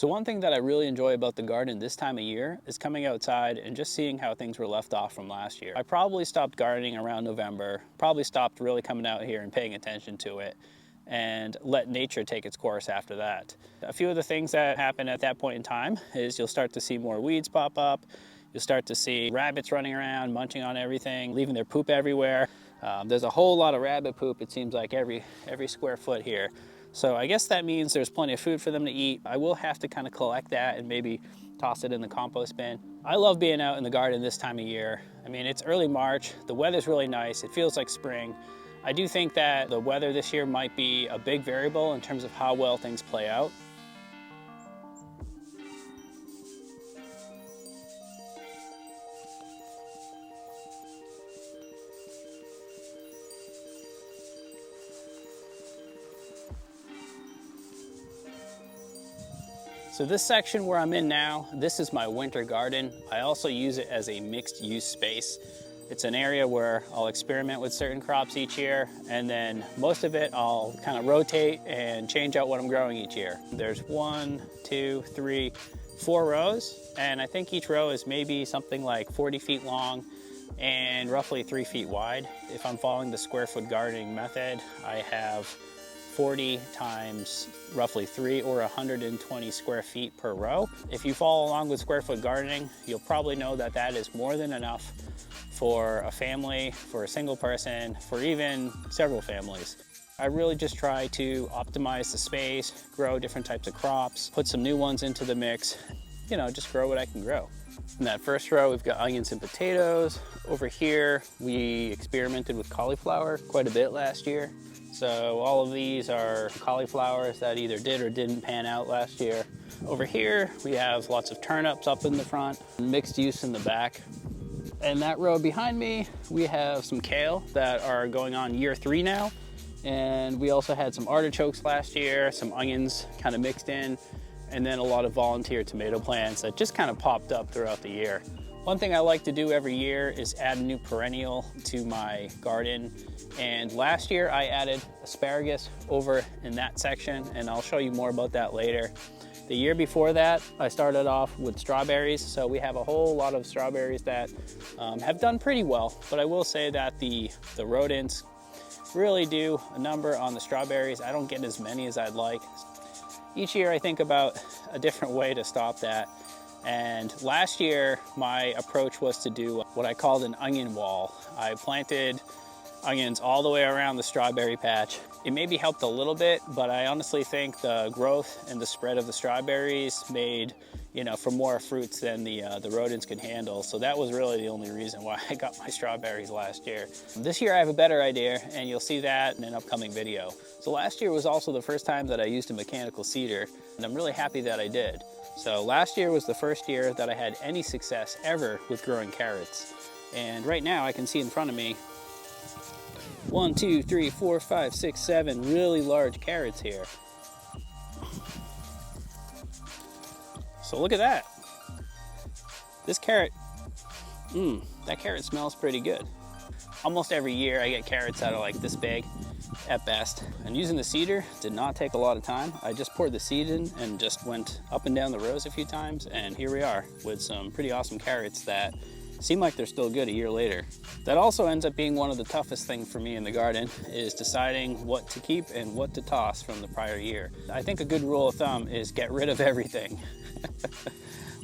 So one thing that I really enjoy about the garden this time of year is coming outside and just seeing how things were left off from last year. I probably stopped gardening around November, probably stopped really coming out here and paying attention to it, and let nature take its course after that. A few of the things that happen at that point in time is you'll start to see more weeds pop up. You'll start to see rabbits running around, munching on everything, leaving their poop everywhere. There's a whole lot of rabbit poop, it seems like, every square foot here. So I guess that means there's plenty of food for them to eat. I will have to kind of collect that and maybe toss it in the compost bin. I love being out in the garden this time of year. I mean, it's early March, the weather's really nice, it feels like spring. I do think that the weather this year might be a big variable in terms of how well things play out. So this section where I'm in now, this is my winter garden. I also use it as a mixed use space. It's an area where I'll experiment with certain crops each year, and then most of it I'll kind of rotate and change out what I'm growing each year. There's 1, 2, 3, 4 rows, and I think each row is maybe something like 40 feet long and roughly 3 feet wide. If I'm following the square foot gardening method, I have 40 times roughly 3 or 120 square feet per row. If you follow along with square foot gardening, you'll probably know that that is more than enough for a family, for a single person, for even several families. I really just try to optimize the space, grow different types of crops, put some new ones into the mix, you know, just grow what I can grow. In that first row, we've got onions and potatoes. Over here, we experimented with cauliflower quite a bit last year. So all of these are cauliflowers that either did or didn't pan out last year. Over here, we have lots of turnips up in the front, mixed use in the back. And that row behind me, we have some kale that are going on year 3 now. And we also had some artichokes last year, some onions kind of mixed in, and then a lot of volunteer tomato plants that just kind of popped up throughout the year. One thing I like to do every year is add a new perennial to my garden. And last year I added asparagus over in that section, and I'll show you more about that later. The year before that, I started off with strawberries. So we have a whole lot of strawberries that have done pretty well, but I will say that the rodents really do a number on the strawberries. I don't get as many as I'd like. Each year I think about a different way to stop that. And last year, my approach was to do what I called an onion wall. I planted onions all the way around the strawberry patch. It maybe helped a little bit, but I honestly think the growth and the spread of the strawberries made, you know, for more fruits than the rodents could handle. So that was really the only reason why I got my strawberries last year. This year I have a better idea, and you'll see that in an upcoming video. So last year was also the first time that I used a mechanical seeder, and I'm really happy that I did. So last year was the first year that I had any success ever with growing carrots. And right now I can see in front of me 1, 2, 3, 4, 5, 6, 7 really large carrots here. So look at that. This carrot, that carrot smells pretty good. Almost every year I get carrots that are like this big at best. And using the seeder did not take a lot of time. I just poured the seed in and just went up and down the rows a few times, and here we are with some pretty awesome carrots that seem like they're still good a year later. That also ends up being one of the toughest things for me in the garden, is deciding what to keep and what to toss from the prior year. I think a good rule of thumb is get rid of everything.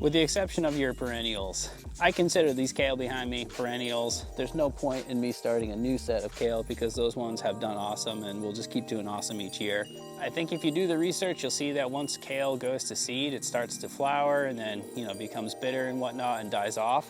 With the exception of your perennials. I consider these kale behind me perennials. There's no point in me starting a new set of kale because those ones have done awesome and we'll just keep doing awesome each year. I think if you do the research, you'll see that once kale goes to seed, it starts to flower and then, you know, becomes bitter and whatnot and dies off.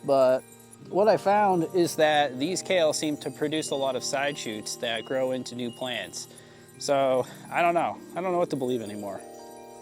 But what I found is that these kale seem to produce a lot of side shoots that grow into new plants. So I don't know what to believe anymore.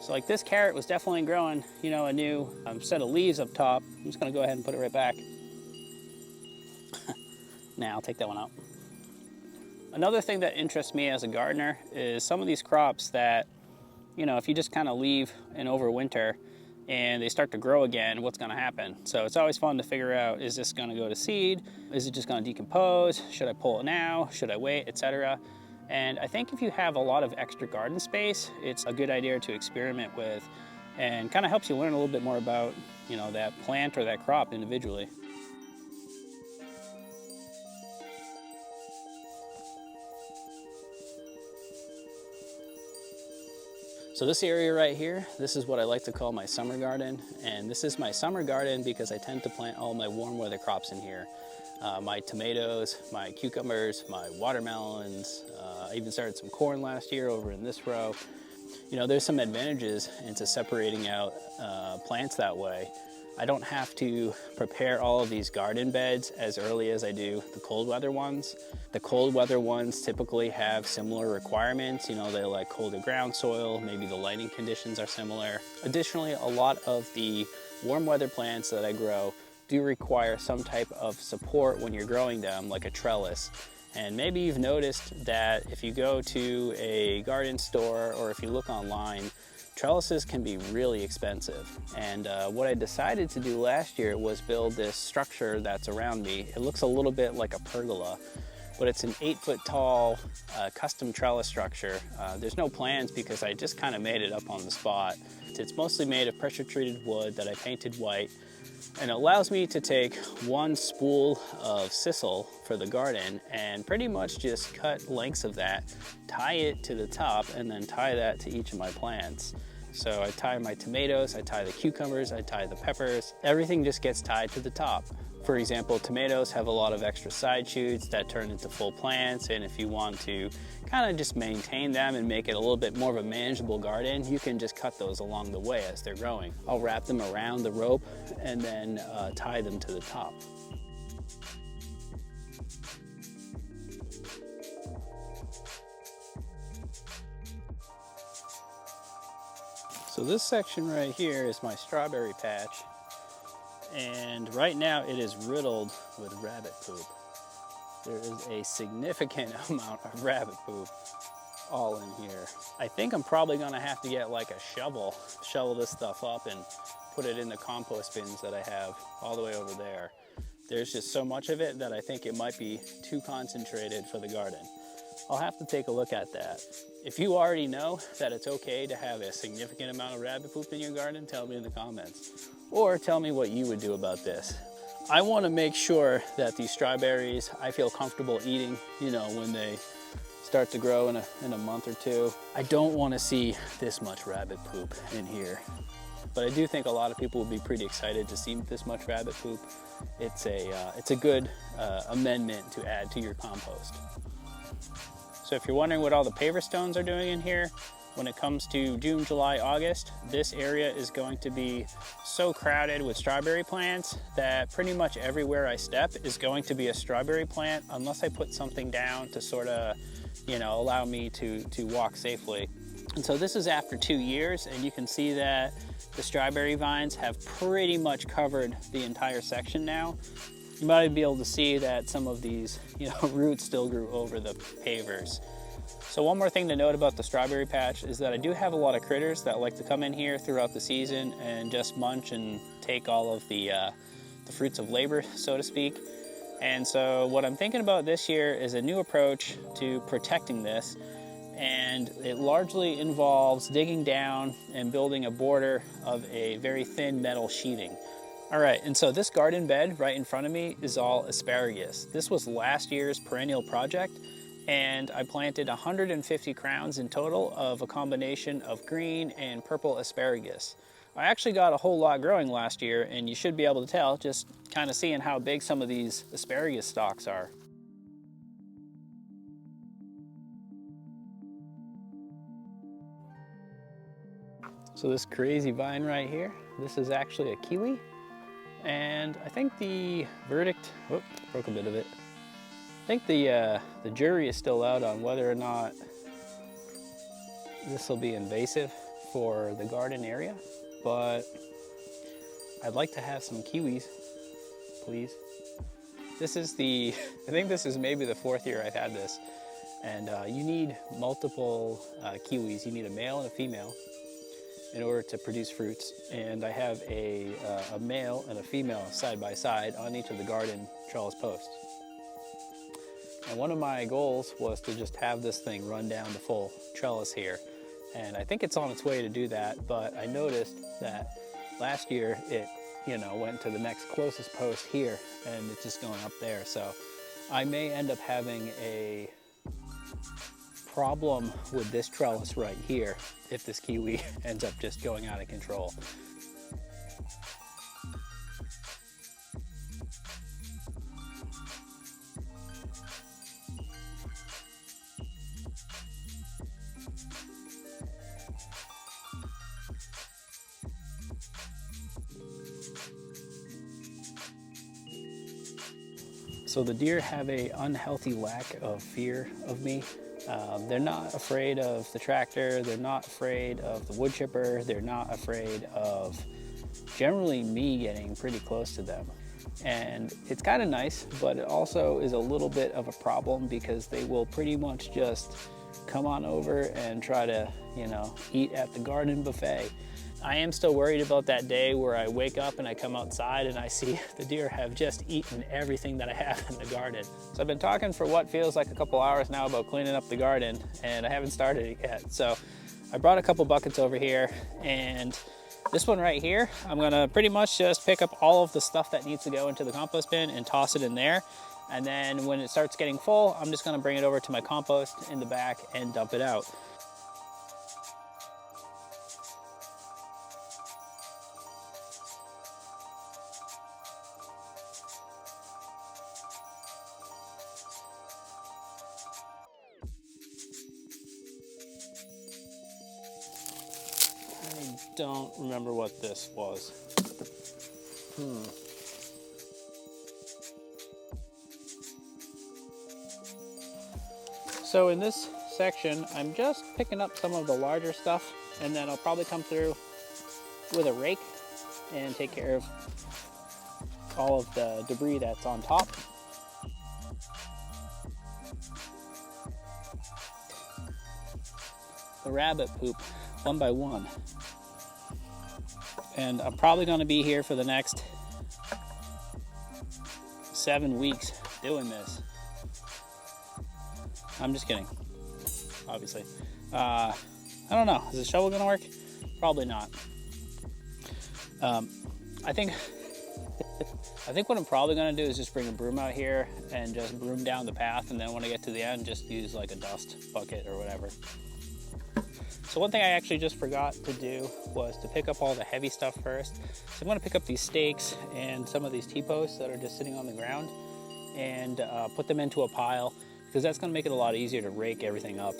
So like this carrot was definitely growing, you know, a new set of leaves up top. I'm just gonna go ahead and put it right back. Now I'll take that one out. Another thing that interests me as a gardener is some of these crops that, you know, if you just kind of leave and overwinter and they start to grow again, what's gonna happen? So it's always fun to figure out, is this gonna go to seed? Is it just gonna decompose? Should I pull it now? Should I wait, etc.? And I think if you have a lot of extra garden space, it's a good idea to experiment with and kind of helps you learn a little bit more about, you know, that plant or that crop individually. So this area right here, this is what I like to call my summer garden. And this is my summer garden because I tend to plant all my warm weather crops in here. My tomatoes, my cucumbers, my watermelons. I even started some corn last year over in this row. You know, there's some advantages into separating out plants that way. I don't have to prepare all of these garden beds as early as I do the cold weather ones. The cold weather ones typically have similar requirements. You know, they like colder ground soil, maybe the lighting conditions are similar. Additionally, a lot of the warm weather plants that I grow do require some type of support when you're growing them, like a trellis. And maybe you've noticed that if you go to a garden store or if you look online, trellises can be really expensive. And what I decided to do last year was build this structure that's around me. It looks a little bit like a pergola, but it's an 8-foot tall custom trellis structure. There's no plans because I just kind of made it up on the spot. It's mostly made of pressure treated wood that I painted white, and it allows me to take one spool of sisal for the garden and pretty much just cut lengths of that, tie it to the top, and then tie that to each of my plants. So I tie my tomatoes, I tie the cucumbers, I tie the peppers. Everything just gets tied to the top. For example, tomatoes have a lot of extra side shoots that turn into full plants, and if you want to kind of just maintain them and make it a little bit more of a manageable garden, you can just cut those along the way as they're growing. I'll wrap them around the rope and then tie them to the top. So this section right here is my strawberry patch. And right now it is riddled with rabbit poop. There is a significant amount of rabbit poop all in here. I think I'm probably gonna have to get like a shovel this stuff up and put it in the compost bins that I have all the way over there. There's just so much of it that I think it might be too concentrated for the garden. I'll have to take a look at that. If you already know that it's okay to have a significant amount of rabbit poop in your garden, tell me in the comments. Or tell me what you would do about this. I want to make sure that these strawberries I feel comfortable eating, you know, when they start to grow in a month or two. I don't want to see this much rabbit poop in here. But I do think a lot of people will be pretty excited to see this much rabbit poop. It's a good amendment to add to your compost. So if you're wondering what all the paver stones are doing in here, when it comes to June, July, August, this area is going to be so crowded with strawberry plants that pretty much everywhere I step is going to be a strawberry plant unless I put something down to sort of, you know, allow me to walk safely. And so this is after 2 years, and you can see that the strawberry vines have pretty much covered the entire section now. You might be able to see that some of these, you know, roots still grew over the pavers. So one more thing to note about the strawberry patch is that I do have a lot of critters that like to come in here throughout the season and just munch and take all of the fruits of labor, so to speak. And so what I'm thinking about this year is a new approach to protecting this, and it largely involves digging down and building a border of a very thin metal sheathing. All right, and so this garden bed right in front of me is all asparagus. This was last year's perennial project, and I planted 150 crowns in total of a combination of green and purple asparagus. I actually got a whole lot growing last year, and you should be able to tell just kind of seeing how big some of these asparagus stalks are. So this crazy vine right here, this is actually a kiwi. And I think the verdict, broke a bit of it. I think the jury is still out on whether or not this will be invasive for the garden area, but I'd like to have some kiwis, please. This is I think this is maybe the 4th year I've had this, and you need multiple kiwis. You need a male and a female in order to produce fruits, and I have a male and a female side by side on each of the garden trellis posts. And one of my goals was to just have this thing run down the full trellis here. and I think it's on its way to do that, but I noticed that last year it, went to the next closest post here, and it's just going up there. So I may end up having a problem with this trellis right here if this kiwi ends up just going out of control. So the deer have a unhealthy lack of fear of me. They're not afraid of the tractor, they're not afraid of the wood chipper, they're not afraid of generally me getting pretty close to them. And it's kind of nice, but it also is a little bit of a problem because they will pretty much just come on over and try to, eat at the garden buffet. I am still worried about that day where I wake up and I come outside and I see the deer have just eaten everything that I have in the garden. So I've been talking for what feels like a couple hours now about cleaning up the garden, and I haven't started it yet. So I brought a couple buckets over here, and this one right here, I'm gonna pretty much just pick up all of the stuff that needs to go into the compost bin and toss it in there. And then when it starts getting full, I'm just gonna bring it over to my compost in the back and dump it out. I don't remember what this was. So in this section, I'm just picking up some of the larger stuff, and then I'll probably come through with a rake and take care of all of the debris that's on top. The rabbit poop, one by one. And I'm probably gonna be here for the next 7 weeks doing this. I'm just kidding, obviously. I don't know, is the shovel gonna work? Probably not. I think what I'm probably gonna do is just bring a broom out here and just broom down the path, and then when I get to the end, just use like a dust bucket or whatever. So one thing I actually just forgot to do was to pick up all the heavy stuff first. So I'm gonna pick up these stakes and some of these T-posts that are just sitting on the ground and put them into a pile, because that's gonna make it a lot easier to rake everything up.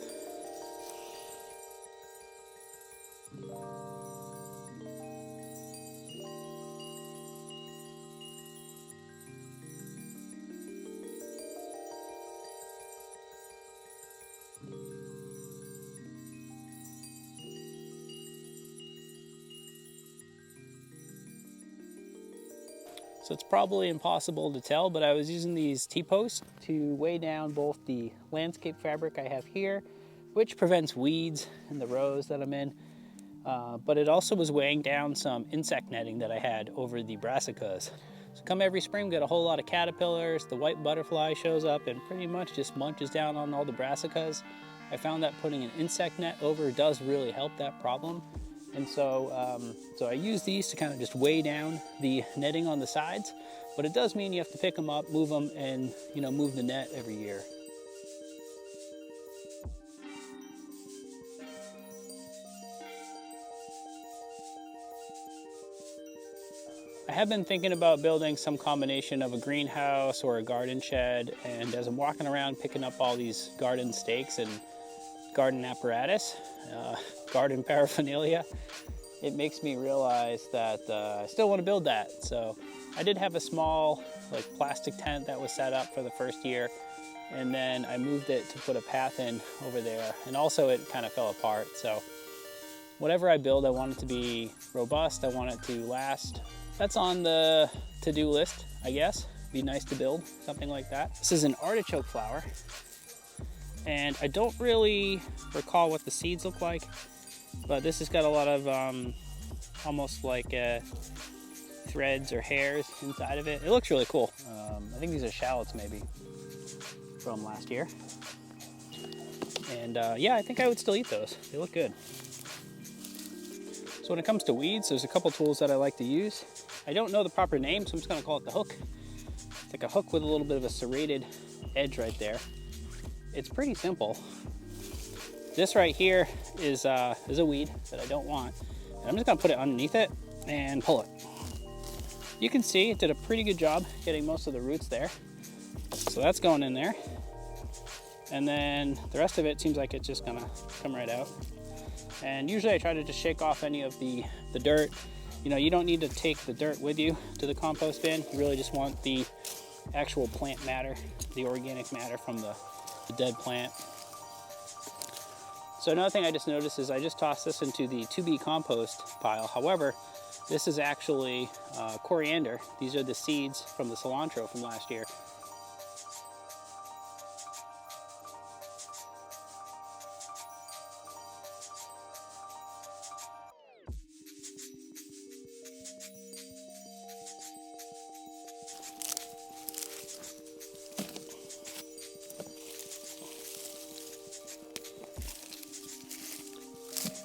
So it's probably impossible to tell, but I was using these T-posts to weigh down both the landscape fabric I have here, which prevents weeds in the rows that I'm in, but it also was weighing down some insect netting that I had over the brassicas. So come every spring, we get a whole lot of caterpillars, the white butterfly shows up and pretty much just munches down on all the brassicas. I found that putting an insect net over does really help that problem. And so I use these to kind of just weigh down the netting on the sides, but it does mean you have to pick them up, move them, and move the net every year. I have been thinking about building some combination of a greenhouse or a garden shed, and as I'm walking around picking up all these garden stakes and garden apparatus, garden paraphernalia, it makes me realize that I still want to build that. So I did have a small plastic tent that was set up for the first year, and then I moved it to put a path in over there, and also it kind of fell apart. So whatever I build, I want it to be robust, I want it to last. That's on the to-do list, I guess. Be nice to build something like that. This is an artichoke flower, and I don't really recall what the seeds look like, but this has got a lot of almost like threads or hairs inside of it. It looks really cool. I think these are shallots maybe from last year. And yeah, I think I would still eat those. They look good. So when it comes to weeds, there's a couple tools that I like to use. I don't know the proper name, so I'm just gonna call it the hook. It's like a hook with a little bit of a serrated edge right there. It's pretty simple. This right here is a weed that I don't want. And I'm just gonna put it underneath it and pull it. You can see it did a pretty good job getting most of the roots there. So that's going in there. And then the rest of it seems like it's just gonna come right out. And usually I try to just shake off any of the dirt. You know, you don't need to take the dirt with you to the compost bin. You really just want the actual plant matter, the organic matter from the dead plant. So another thing I just noticed is I just tossed this into the to-be compost pile. However, this is actually coriander. These are the seeds from the cilantro from last year.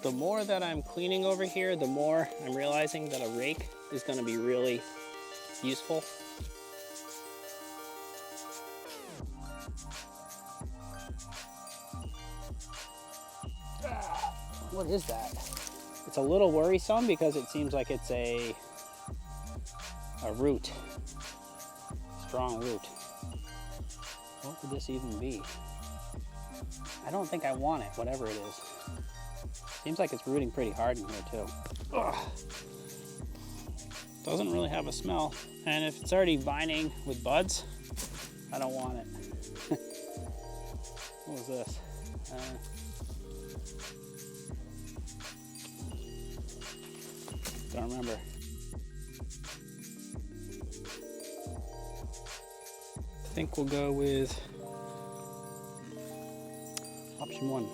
The more that I'm cleaning over here, the more I'm realizing that a rake is going to be really useful. What is that? It's a little worrisome because it seems like it's a root, strong root. What would this even be? I don't think I want it, whatever it is. Seems like it's rooting pretty hard in here too. Ugh. Doesn't really have a smell. And if it's already vining with buds, I don't want it. What was this? Don't remember. I think we'll go with option 1.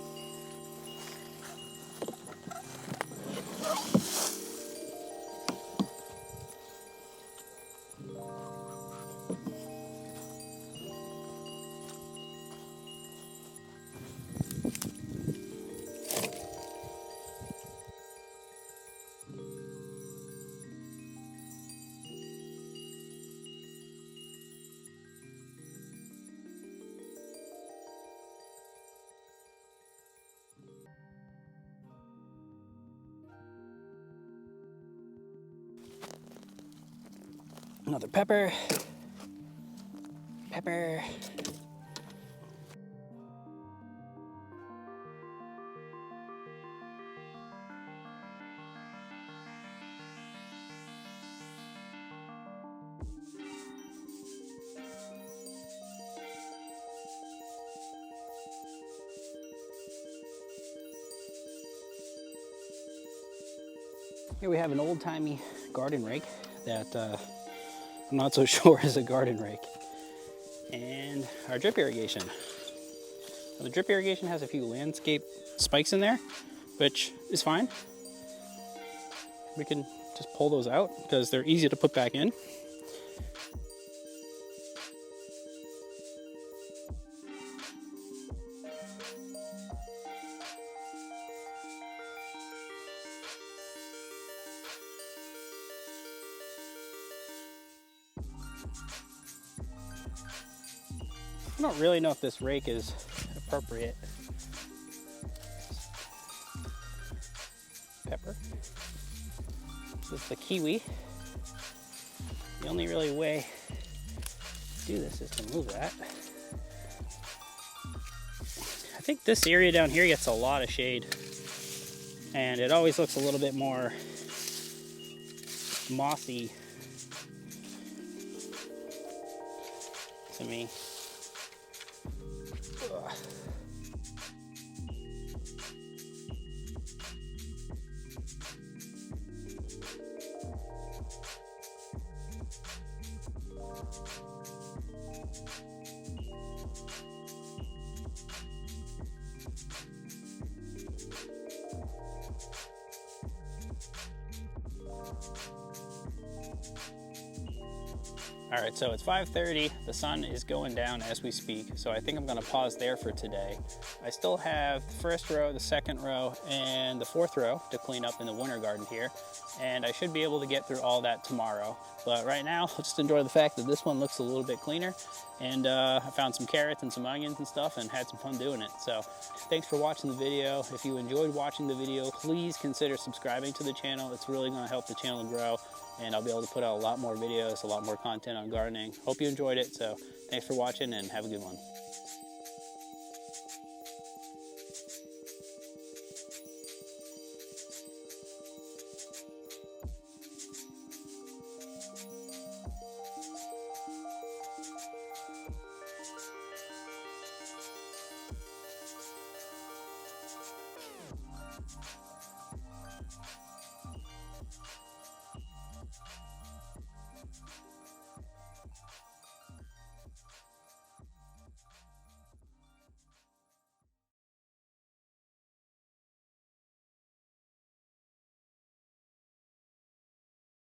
Another pepper. Pepper. Here we have an old-timey garden rake that I'm not so sure is a garden rake. And our drip irrigation. Now, the drip irrigation has a few landscape spikes in there, which is fine. We can just pull those out because they're easy to put back in. I don't really know if this rake is appropriate. Pepper. This is the kiwi. The only really way to do this is to move that. I think this area down here gets a lot of shade, and it always looks a little bit more mossy to me. All right, so it's 5:30. The sun is going down as we speak, so I think I'm gonna pause there for today. I still have the first row, the second row, and the fourth row to clean up in the winter garden here, and I should be able to get through all that tomorrow. But right now, I'll just enjoy the fact that this one looks a little bit cleaner, and I found some carrots and some onions and stuff and had some fun doing it. So thanks for watching the video. If you enjoyed watching the video, please consider subscribing to the channel. It's really gonna help the channel grow, and I'll be able to put out a lot more videos, a lot more content on gardening. Hope you enjoyed it. So thanks for watching and have a good one.